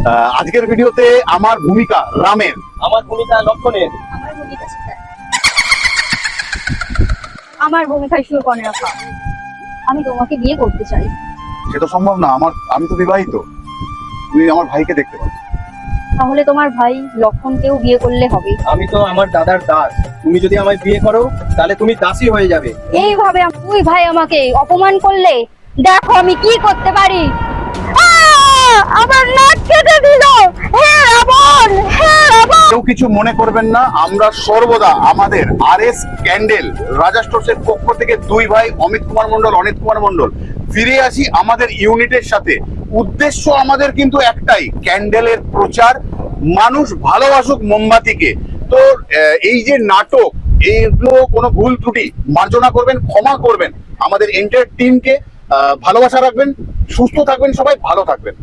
আজকের ভিডিওতে আমার ভূমিকা রামের, আমার ভূমিকা লক্ষণের, আমার ভূমিকা সীতার, আমার ভূমিকা সুকন্যা। আমি তোমাকে বিয়ে করতে চাই। সেটা সম্ভব না। আমি তো বিবাহিত। তুমি আমার ভাইকে দেখতে পাচ্ছ। তাহলে তোমার ভাই লক্ষণকেও বিয়ে করলে হবে। আমি তো আমার দাদার দাস। তুমি যদি আমায় বিয়ে করো তাহলে তুমি দাসী হয়ে যাবে। এইভাবে তুই ভাই আমাকে অপমান করলে দেখো আমি কি করতে পারি। আমার নাক কেটে দিল। হে রাবণ, হে রাবণ। কেউ কিছু মনে করবেন না, আমরা সর্বদা আমাদের RS ক্যান্ডেল রাজা স্টোর্সের পক্ষ থেকে দুই ভাই অমিত কুমার মন্ডল, অনিত কুমার মন্ডল ফিরে আসি আমাদের ইউনিটের সাথে। উদ্দেশ্য আমাদের কিন্তু একটাই, ক্যান্ডেলের প্রচার, মানুষ ভালোবাসুক মোমবাতিকে। তো এই যে নাটক, এইগুলো কোনো ভুল ত্রুটি মার্জনা করবেন, ক্ষমা করবেন। আমাদের এন্টার টিমকে ভালোবাসা রাখবেন, সুস্থ থাকবেন, সবাই ভালো থাকবেন।